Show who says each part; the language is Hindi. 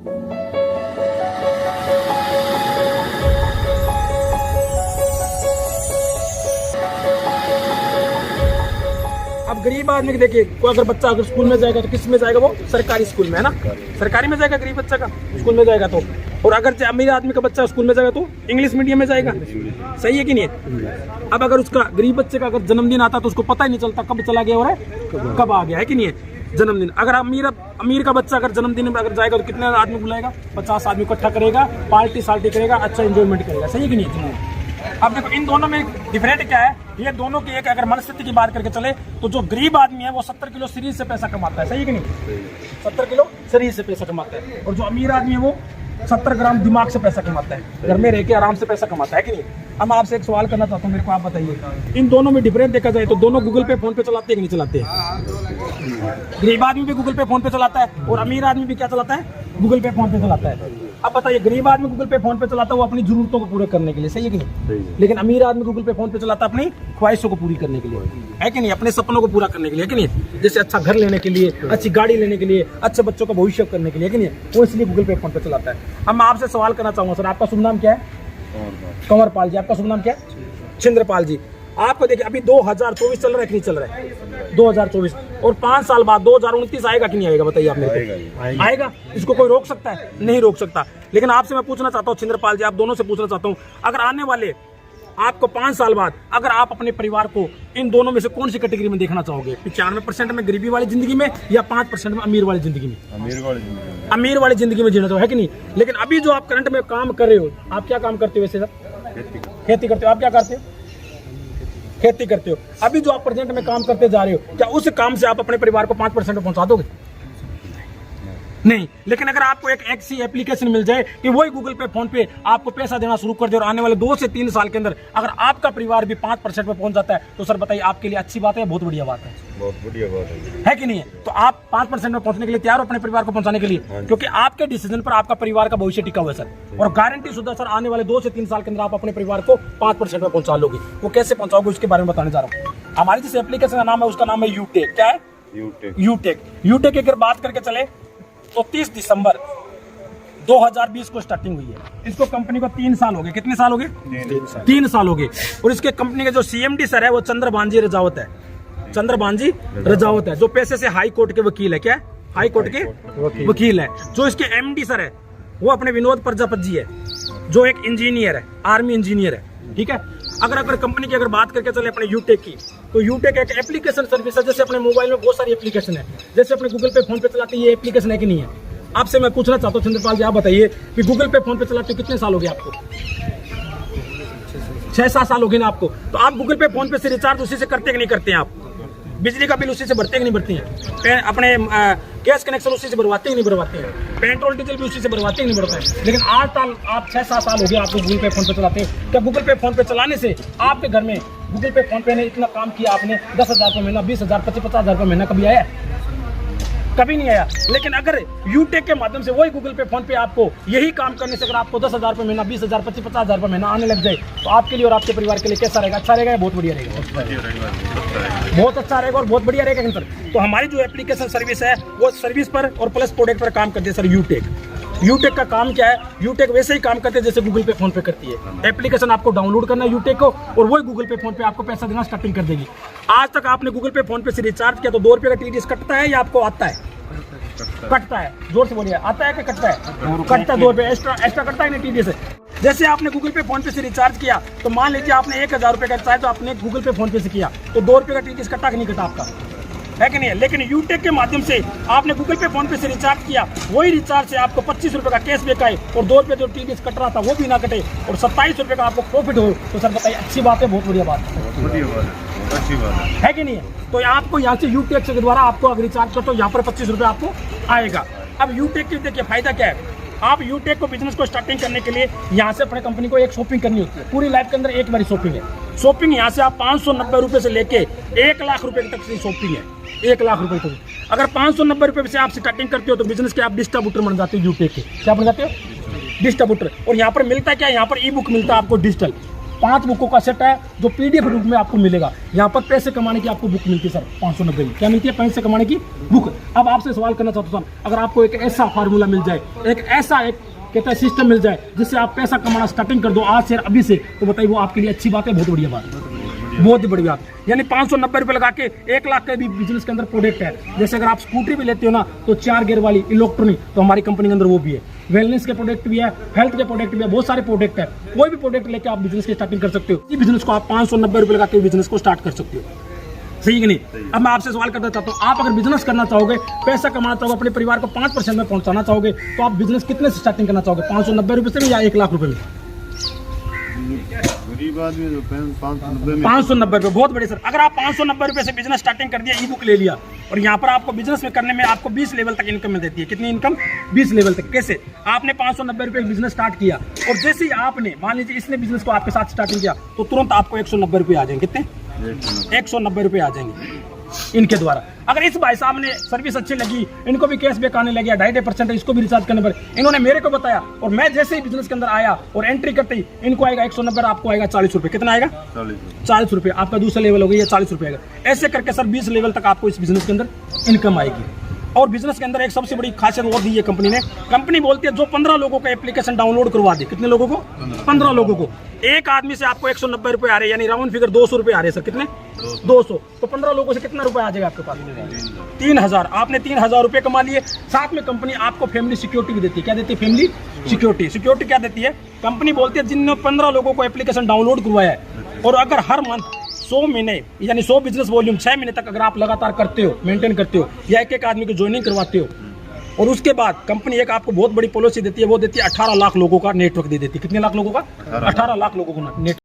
Speaker 1: अब गरीब आदमी देखिए, कोई अगर बच्चा अगर स्कूल में जाएगा तो किस में जाएगा? वो सरकारी स्कूल में, है ना? सरकारी में जाएगा गरीब बच्चा का स्कूल में जाएगा तो। और अगर अमीर आदमी का बच्चा स्कूल में जाएगा तो इंग्लिश मीडियम में जाएगा। सही है कि नहीं है? अब अगर उसका गरीब बच्चे का अगर जन्मदिन आता तो उसको पता ही नहीं चलता कब चला गया और कब आ गया, है कि नहीं है जन्मदिन। अगर अमीर का बच्चा अगर जन्मदिन में अगर जाएगा तो कितने आदमी बुलाएगा? 50 आदमी इकट्ठा करेगा, पार्टी साल्टी करेगा, अच्छा एंजॉयमेंट करेगा। सही है कि नहीं? अब देखो इन दोनों में डिफरेंट क्या है, ये दोनों की एक अगर मनस्थिति की बात करके चले तो जो गरीब आदमी है वो 70 किलो शरीर से पैसा कमाता है। सही है कि नहीं? 70 किलो शरीर से पैसा कमाता है। और जो अमीर आदमी है वो 70 ग्राम दिमाग से पैसा कमाता है, घर में रह के आराम से पैसा कमाता है कि नहीं? हम आपसे एक सवाल करना चाहता हूँ, मेरे को आप बताइए, इन दोनों में डिफरेंस देखा जाए तो दोनों गूगल पे फोन पे चलाते हैं कि नहीं चलाते? गरीब आदमी भी गूगल पे फोन पे चलाता है और अमीर आदमी भी क्या चलाता है? गूगल पे फोन पे चलाता है। अब बताइए, गरीब आदमी गूगल पे फोन पे चलाता है वो अपनी जरूरतों को पूरे करने के लिए। सही है कि नहीं? लेकिन अमीर आदमी गूगल पे फोन पे चलाता है अपनी ख्वाहिशों को पूरी करने के लिए, है कि नहीं? अपने सपनों को पूरा करने के लिए, है कि नहीं? जैसे अच्छा घर लेने के लिए, अच्छी गाड़ी लेने के लिए, अच्छे बच्चों का भविष्य करने के लिए, है कि नहीं? वो इसलिए गूगल पे फोन पे चलाता है। अब मैं आपसे सवाल करना चाहूंगा, सर आपका शुभ नाम क्या है? कंवरपाल जी। आपका शुभ नाम क्या है? छिंद्रपाल जी। आपको देखिए अभी 2024 चल रहा है कि नहीं चल रहा है? 2024 और 5 साल बाद 2029 आएगा कि नहीं आएगा? बताइए आप मेरे को। आएगा। इसको कोई रोक सकता है? नहीं रोक सकता। लेकिन आपसे मैं पूछना चाहता हूँ छिंद्रपाल जी, आप दोनों से पूछना चाहता हूँ, अगर आने वाले आपको 5 साल बाद अगर आप अपने परिवार को इन दोनों में से कौन सी कैटेगरी में देखना चाहोगे? 95% में गरीबी वाली जिंदगी में या 5% में अमीर वाली जिंदगी में? अमीर वाली जिंदगी में जीना चाहो, है कि नहीं? लेकिन अभी जो आप करंट में काम कर रहे हो, आप क्या काम करते हो वैसे सर? खेती करते हो। आप क्या करते हो? खेती करते हो। अभी जो आप प्रेजेंट में काम करते जा रहे हो, क्या उस काम से आप अपने परिवार को 5% में पहुंचा दोगे? नहीं। लेकिन अगर आपको एक ऐसी एप्लीकेशन मिल जाए कि वही गूगल पे फोन पे आपको पैसा देना शुरू कर दे और आने वाले 2 से 3 साल के अंदर अगर आपका परिवार भी 5% में पहुंच जाता है तो सर बताइए आपके लिए अच्छी बात है? बहुत बढ़िया बात है।
Speaker 2: बहुत बढ़िया बात है
Speaker 1: कि नहीं है? तो आप 5% में पहुंचने के लिए तैयार हो अपने परिवार को पहुंचाने के लिए? क्योंकि आपके डिसीजन पर आपका परिवार का भविष्य टिका हुआ है सर। और गारंटी शुदा सर आने वाले 2 से 3 साल के अंदर आप अपने परिवार को 5% में पहुंचा लोगे। वो कैसे पहुंचाओगे उसके बारे में बताने जा रहा हूँ। हमारी जिस एप्लीकेशन का नाम है उसका नाम है यूटेक। क्या है? यूटेक की अगर बात करके चले तो 30 दिसंबर 2020 को स्टार्टिंग हुई है। इसको कंपनी को 3 साल हो गए। कितने साल हो गए? 3 साल हो गए। और इसके कंपनी के जो सीएमडी सर है वो चंद्रभानजी रजावत है। चंद्रभानजी रजावत है जो पैसे से हाई कोर्ट के वकील है। क्या है? हाई कोर्ट के वकील है। जो इसके एमडी सर है वो अपने विनोद प्रजापति जी है जो एक इंजीनियर है, आर्मी इंजीनियर है। ठीक है। अगर कंपनी की अगर बात करके चले अपने यूटेक की, तो यूटेक एक एप्लीकेशन सर्विस है। जैसे अपने मोबाइल में बहुत सारी एप्लीकेशन है, जैसे अपने गूगल पे फोन पे चलाते ये एप्लीकेशन है कि नहीं है? आपसे मैं पूछना चाहता हूँ चंद्रपाल जी, आप बताइए कि गूगल पे फोन पे चलाते कितने साल हो गए आपको? 6-7 साल हो गए ना आपको। तो आप गूगल पे फोन पे से रिचार्ज उसी से करते कि नहीं करते हैं? आप बिजली का बिल उसी से भरते कि नहीं भरते हैं? अपने गैस कनेक्शन उसी से भरवाते कि नहीं भरवाते हैं? पेट्रोल डीजल भी उसी से भरवाते कि नहीं भरवाते हैं? लेकिन आज साल आप 6-7 साल हो गए आपको गूगल पे फोन पे चलाते हैं। क्या गूगल पे फोन पे चलाने से आपके घर में गूगल पे फोन पे ने इतना काम किया आपने 10,000 रुपये महीना, 20,000, 50,000 रुपये महीना कभी आया? कभी नहीं आया। लेकिन अगर यूटेक के माध्यम से वही गूगल पे फोन पे आपको यही काम करने से अगर आपको 10,000 रुपये महीना, 20,000, 50,000 रुपये महीना आने लग जाए तो आपके लिए और आपके परिवार के लिए कैसा रहेगा? अच्छा रहेगा या बहुत बढ़िया रहेगा? बहुत अच्छा रहेगा और बहुत बढ़िया रहेगा सर। तो हमारी जो एप्लीकेशन सर्विस है वो सर्विस पर और प्लस प्रोडक्ट पर काम करती है सर यूटेक का काम क्या है? यूटेक वैसे ही काम करते हैं जैसे गूगल पे फोन पे करती है। एप्लीकेशन आपको डाउनलोड करना है यूटेक को और वही गूगल पे फोन पे आपको पैसा देना स्टार्टिंग कर देगी। आज तक आपने गूगल पे फोन पे से रिचार्ज किया तो 2 रुपये का टीडीएस कटता है या आपको आता है? कटता है। जोर से बोलिए, आता है कि कटता है? कटता है। 2 रुपये एक्स्ट्रा कटता है ना टीडीएस से। जैसे आपने गूगल पे फोन पे से रिचार्ज किया तो मान लीजिए आपने 1,000 रुपये का रिचार्ज तो आपने गूगल पे फोन पे से किया तो 2 रुपये का टीडीएस कटा कि नहीं कटा आपका? है कि नहीं? लेकिन यूटेक के माध्यम से आपने गूगल पे फोन पे से रिचार्ज किया, वही रिचार्ज से आपको 25 रुपये का कैशबैक आए और 2 रुपये जो टीडीएस कट रहा था वो भी ना कटे और 27 रुपये का आपको प्रॉफिट हो। तो सर बताइए अच्छी बात है? बहुत बढ़िया बात है कि नहीं? तो आपको यहाँ से यूटेक के द्वारा आपको अगर रिचार्ज करते हो यहाँ पर 25 रुपये आपको आएगा। अब यूटेक के देखिए फायदा क्या है? आप यूटेक को बिजनेस को स्टार्टिंग करने के लिए यहाँ से अपने कंपनी को एक शॉपिंग करनी होती है। पूरी लाइफ के अंदर एक बारी शॉपिंग है। शॉपिंग यहाँ से आप 590 रुपये से लेके 1 लाख रुपये तक की शॉपिंग है। 1 लाख रुपये तक अगर 590 रुपये से आप स्टार्टिंग करते हो तो बिजनेस के आप डिस्ट्रीब्यूटर बन जाते हो। यूटेक के क्या बन जाते हो? डिस्ट्रीब्यूटर। और यहाँ पर मिलता क्या है? यहाँ पर ई बुक मिलता है आपको डिजिटल। 5 बुकों का सेट है जो PDF रूप में आपको मिलेगा। यहाँ पर पैसे कमाने की आपको बुक मिलती है सर 590 की। क्या मिलती है? पैसे कमाने की बुक। अब आपसे सवाल करना चाहता हूँ सर, अगर आपको एक ऐसा फार्मूला मिल जाए, एक ऐसा एक कहता है सिस्टम मिल जाए जिससे आप पैसा कमाना स्टार्टिंग कर दो आज से अभी से, तो बताइए वो आपके लिए अच्छी बात है? बहुत बढ़िया बात है, बहुत ही बड़ी बात। यानी 590 रुपये लगा के 1 लाख के भी बिजनेस के अंदर प्रोडक्ट है। जैसे अगर आप स्कूटरी भी लेते हो ना तो 4 गियर वाली इलेक्ट्रॉनिक, तो हमारी कंपनी के अंदर वो भी है। वेलनेस के प्रोडक्ट भी है, हेल्थ के प्रोडक्ट भी है, बहुत सारे प्रोडक्ट है। कोई भी प्रोडक्ट लेके आप बिजनेस की स्टार्टिंग कर सकते हो। इस बिजनेस को आप 590 रुपये लगा के बिजनेस को स्टार्ट कर सकते हो। सही कि नहीं? अब मैं आपसे सवाल करना चाहता हूँ, आप अगर बिजनेस करना चाहोगे, पैसा कमाना चाहोगे, अपने परिवार को 5% में पहुंचाना चाहोगे, तो आप बिजनेस कितने से स्टार्टिंग करना चाहोगे? 590 रुपये से या 1 लाख रुपए में? 590 रुपये बहुत बड़े सर। अगर आप 590 रुपये से बिजनेस स्टार्टिंग कर दिया, ई बुक ले लिया, और यहाँ पर आपको बिजनेस में करने में आपको 20 लेवल तक इनकम में देती है। कितनी इनकम? 20 लेवल तक। कैसे? आपने 590 रुपये बिजनेस स्टार्ट किया, और जैसे ही आपने मान लीजिए इसने बिजनेस को आपके साथ स्टार्टिंग किया, तो तुरंत आपको 190 रुपये आ जाएंगे। कितने? 190 रुपये आ जाएंगे इनके द्वारा। अगर इस भाई साहब ने सर्विस अच्छी लगी, इनको भी कैशबैक आने लगे, 2.5% इसको भी रिचार्ज करने पर, इन्होंने मेरे को बताया, और मैं जैसे ही बिजनेस के अंदर आया और एंट्री करते ही इनको आएगा 190, आपको आएगा 40 रुपये। कितना आएगा? 40 रुपये। आपका दूसरा लेवल हो गया, 40 रुपये आएगा। ऐसे करके सर 20 लेवल तक आपको इस बिजनेस के अंदर इनकम आएगी। और बिजनेस के अंदर एक सबसे बड़ी खासियत और दी है कंपनी ने। कंपनी बोलती है जो 15 लोगों का एप्लीकेशन डाउनलोड करवा दे। कितने लोगों को? 15 लोगों को। एक आदमी से आपको 190 रुपये आ रहे हैं, यानी राउंड फिगर 200 रुपये आ रहे हैं सर। कितने? 200। तो 15 लोगों से कितना रुपया आ जाएगा आपके पास? 3000। आपने 3000 रुपये कमा लिए। साथ में कंपनी आपको फैमिली सिक्योरिटी भी देती है। क्या देती है? Family security. सिक्योरिटी क्या देती है? कंपनी बोलती है जिनने 15 लोगों को एप्लीकेशन डाउनलोड करवाया है, और अगर हर मंथ 100 महीने यानी 100 बिजनेस वॉल्यूम 6 महीने तक अगर आप लगातार करते हो, मेंटेन करते हो, या एक आदमी को ज्वाइनिंग करवाते हो, और उसके बाद कंपनी एक आपको बहुत बड़ी पॉलिसी देती है, वो देती है 18 लाख लोगों का नेटवर्क दे देती है। कितने लाख लोगों का? 18 लाख लोगों को नेटवर्क।